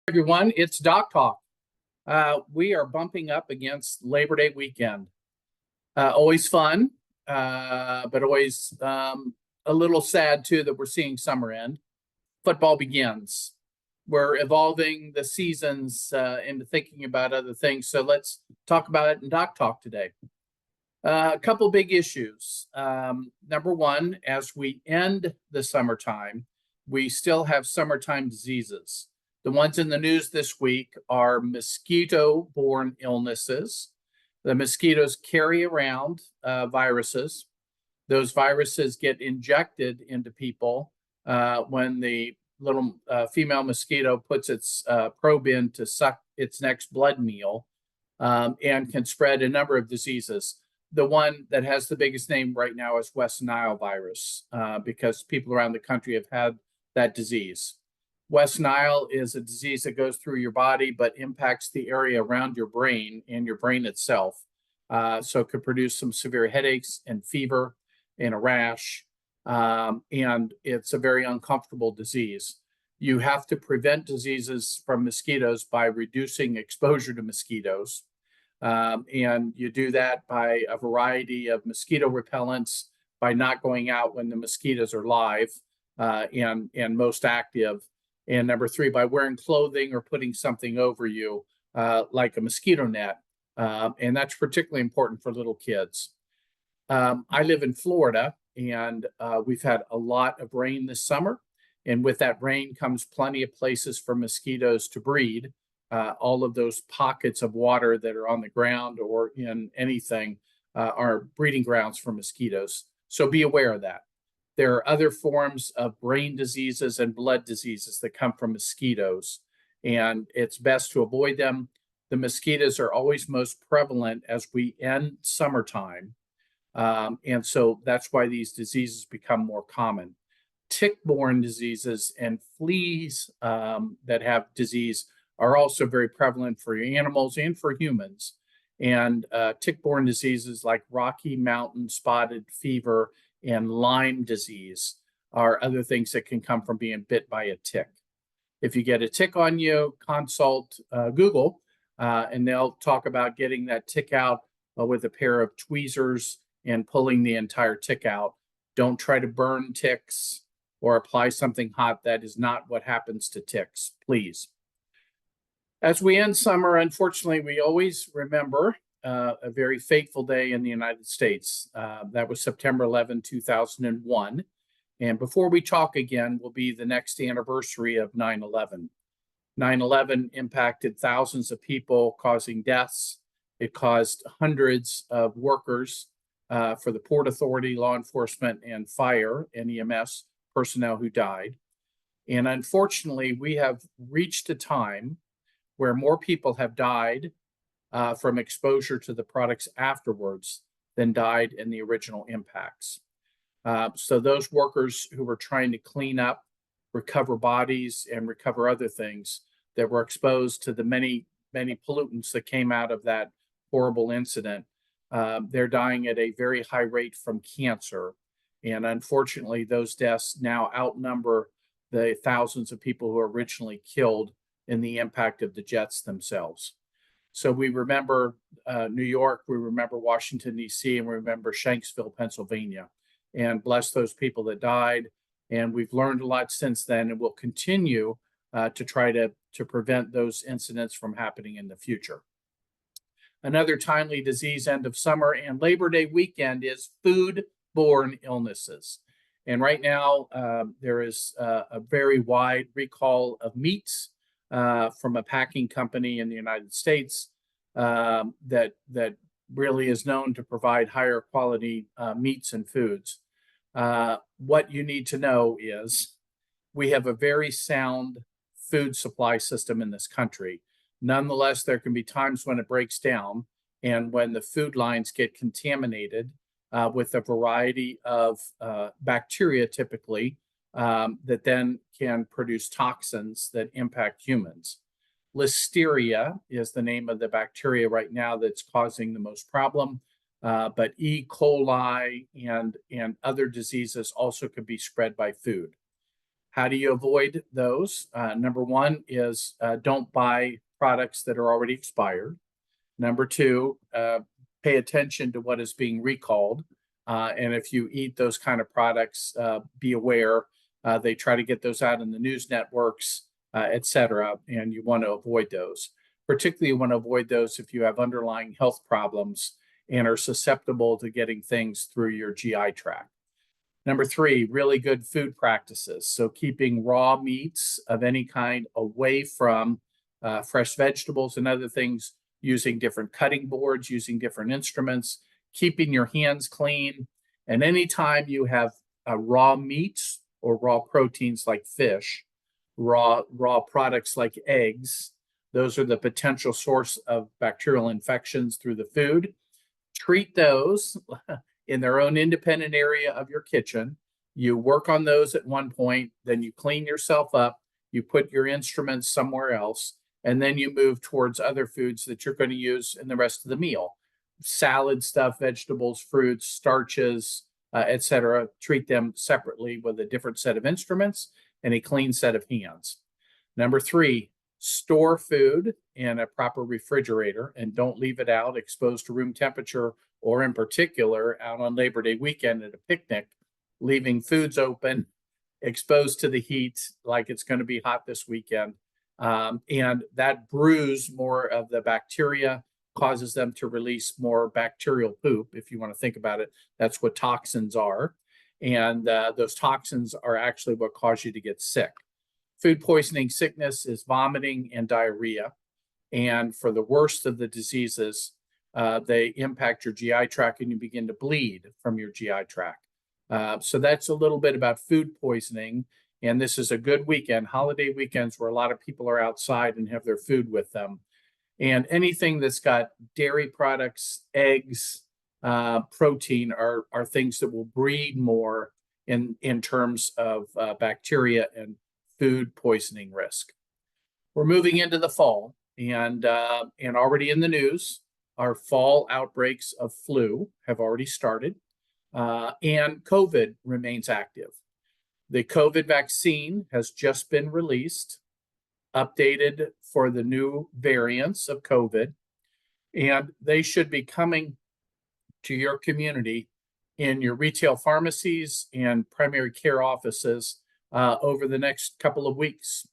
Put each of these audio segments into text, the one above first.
Everyone, it's Doc Talk. We are bumping up against Labor Day weekend. Always fun, but always a little sad too that we're seeing summer end. Football begins. We're evolving the seasons into thinking about other things. So let's talk about it in Doc Talk today. A couple big issues. Number one, as we end the summertime, we still have summertime diseases. The ones in the news this week are mosquito-borne illnesses. The mosquitoes carry around viruses. Those viruses get injected into people when the little female mosquito puts its probe in to suck its next blood meal and can spread a number of diseases. The one that has the biggest name right now is West Nile virus because people around the country have had that disease. West Nile is a disease that goes through your body but impacts the area around your brain and your brain itself. So it could produce some severe headaches and fever and a rash. And it's a very uncomfortable disease. You have to prevent diseases from mosquitoes by reducing exposure to mosquitoes. And you do that by a variety of mosquito repellents, by not going out when the mosquitoes are live and most active. And number three, by wearing clothing or putting something over you, like a mosquito net. And that's particularly important for little kids. I live in Florida, and we've had a lot of rain this summer. And with that rain comes plenty of places for mosquitoes to breed. All of those pockets of water that are on the ground or in anything are breeding grounds for mosquitoes. So be aware of that. There are other forms of brain diseases and blood diseases that come from mosquitoes, and it's best to avoid them. The mosquitoes are always most prevalent as we end summertime, and so that's why these diseases become more common. Tick-borne diseases and fleas that have disease are also very prevalent for animals and for humans. And tick-borne diseases like Rocky Mountain spotted fever and Lyme disease are other things that can come from being bit by a tick. If you get a tick on you, consult Google, and they'll talk about getting that tick out with a pair of tweezers and pulling the entire tick out. Don't try to burn ticks or apply something hot. That is not what happens to ticks, please. As we end summer, unfortunately, we always remember a very fateful day in the United States. That was September 11, 2001. And before we talk again will be the next anniversary of 9/11. 9/11 impacted thousands of people, causing deaths. It caused hundreds of workers for the Port Authority, law enforcement, and fire and EMS personnel who died. And unfortunately, we have reached a time where more people have died from exposure to the products afterwards than died in the original impacts. So those workers who were trying to clean up, recover bodies, and recover other things that were exposed to the many, many pollutants that came out of that horrible incident, they're dying at a very high rate from cancer. And unfortunately, those deaths now outnumber the thousands of people who were originally killed in the impact of the jets themselves. So we remember New York, we remember Washington, D.C., and we remember Shanksville, Pennsylvania, and bless those people that died. And we've learned a lot since then, and we'll continue to try to prevent those incidents from happening in the future. Another timely disease end of summer and Labor Day weekend is food-borne illnesses. And right now, there is a very wide recall of meats from a packing company in the United States that really is known to provide higher quality meats and foods. What you need to know is we have a very sound food supply system in this country. Nonetheless, there can be times when it breaks down and when the food lines get contaminated with a variety of bacteria, typically, that then can produce toxins that impact humans. Listeria is the name of the bacteria right now that's causing the most problem, but E. coli and other diseases also could be spread by food. How do you avoid those? Number one is don't buy products that are already expired. Number two, pay attention to what is being recalled. And if you eat those kind of products, be aware. They try to get those out in the news networks, et cetera, and you want to avoid those. Particularly, you want to avoid those if you have underlying health problems and are susceptible to getting things through your GI tract. Number three, really good food practices. So keeping raw meats of any kind away from fresh vegetables and other things, using different cutting boards, using different instruments, keeping your hands clean. And anytime you have raw meats or raw proteins like fish, raw products like eggs, those are the potential source of bacterial infections through the food. Treat those in their own independent area of your kitchen. You work on those at one point, then you clean yourself up, you put your instruments somewhere else, and then you move towards other foods that you're going to use in the rest of the meal. Salad stuff, vegetables, fruits, starches, et cetera. Treat them separately with a different set of instruments and a clean set of hands. Number three, store food in a proper refrigerator and don't leave it out exposed to room temperature, or in particular out on Labor Day weekend at a picnic, leaving foods open, exposed to the heat like it's going to be hot this weekend. And that brews more of the bacteria, causes them to release more bacterial poop. If you want to think about it, that's what toxins are. And those toxins are actually what cause you to get sick. Food poisoning sickness is vomiting and diarrhea. And for the worst of the diseases, they impact your GI tract and you begin to bleed from your GI tract. So that's a little bit about food poisoning. And this is a good weekend, holiday weekends, where a lot of people are outside and have their food with them. And anything that's got dairy products, eggs, protein are things that will breed more in terms of bacteria and food poisoning risk. We're moving into the fall, and already in the news, our fall outbreaks of flu have already started, and COVID remains active. The COVID vaccine has just been released, updated for the new variants of COVID, and they should be coming to your community in your retail pharmacies and primary care offices over the next couple of weeks.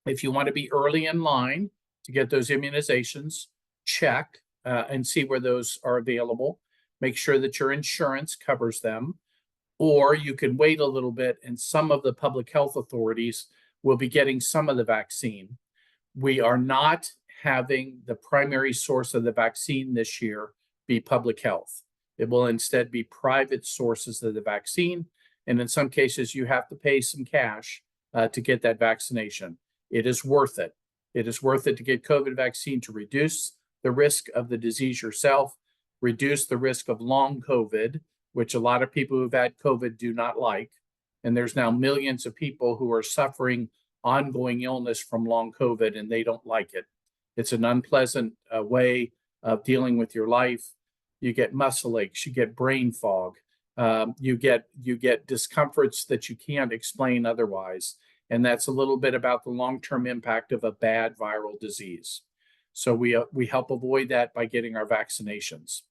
If you want to be early in line to get those immunizations, check and see where those are available. Make sure that your insurance covers them, or you can wait a little bit and some of the public health authorities will be getting some of the vaccine. We are not having the primary source of the vaccine this year be public health. It will instead be private sources of the vaccine. And in some cases, you have to pay some cash to get that vaccination. It is worth it. It is worth it to get COVID vaccine to reduce the risk of the disease yourself, reduce the risk of long COVID, which a lot of people who've had COVID do not like. And there's now millions of people who are suffering ongoing illness from long COVID, and they don't like it. It's an unpleasant way of dealing with your life. You get muscle aches, you get brain fog, you get discomforts that you can't explain otherwise. And that's a little bit about the long-term impact of a bad viral disease. So we help avoid that by getting our vaccinations.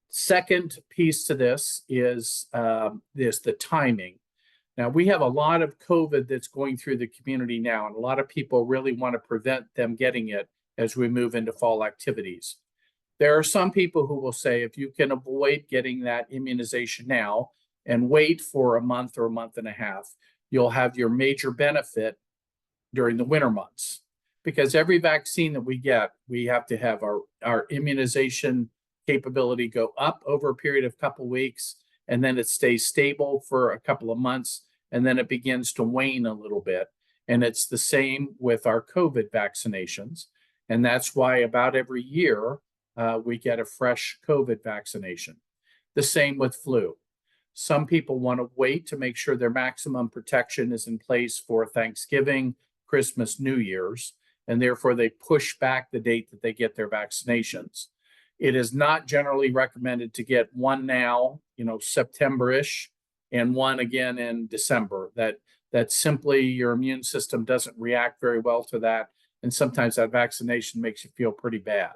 Second piece to this is the timing. Now, we have a lot of COVID that's going through the community now, and a lot of people really want to prevent them getting it as we move into fall activities. There are some people who will say, if you can avoid getting that immunization now and wait for a month or a month and a half, you'll have your major benefit during the winter months. Because every vaccine that we get, we have to have our immunization capability go up over a period of a couple of weeks, and then it stays stable for a couple of months, and then it begins to wane a little bit. And it's the same with our COVID vaccinations. And that's why about every year, we get a fresh COVID vaccination. The same with flu. Some people want to wait to make sure their maximum protection is in place for Thanksgiving, Christmas, New Year's, and therefore they push back the date that they get their vaccinations. It is not generally recommended to get one now, September-ish, and one again in December. That that simply your immune system doesn't react very well to that. And sometimes that vaccination makes you feel pretty bad.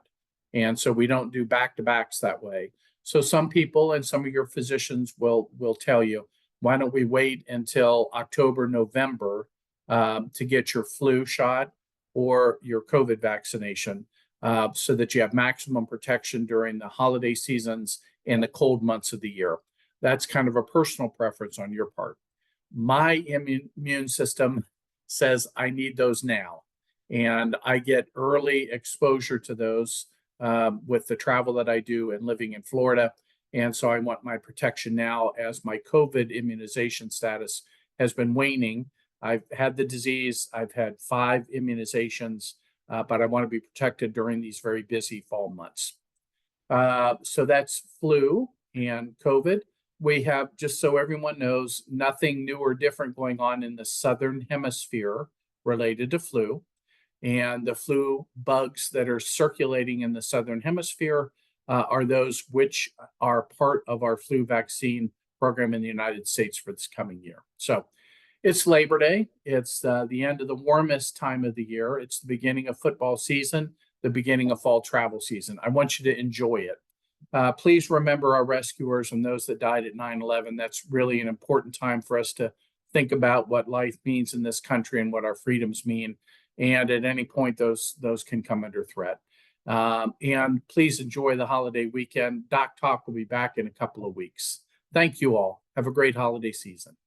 And so we don't do back-to-backs that way. So some people and some of your physicians will tell you, why don't we wait until October, November to get your flu shot or your COVID vaccination so that you have maximum protection during the holiday seasons and the cold months of the year. That's kind of a personal preference on your part. My immune system says I need those now. And I get early exposure to those with the travel that I do and living in Florida. And so I want my protection now as my COVID immunization status has been waning. I've had the disease, I've had 5 immunizations, but I want to be protected during these very busy fall months. So that's flu and COVID. We have, just so everyone knows, nothing new or different going on in the southern hemisphere related to flu. And the flu bugs that are circulating in the southern hemisphere are those which are part of our flu vaccine program in the United States for this coming year. So it's Labor Day. It's the end of the warmest time of the year. It's the beginning of football season, the beginning of fall travel season. I want you to enjoy it. Please remember our rescuers and those that died at 9/11. That's really an important time for us to think about what life means in this country and what our freedoms mean. And at any point, those can come under threat. And please enjoy the holiday weekend. Doc Talk will be back in a couple of weeks. Thank you all. Have a great holiday season.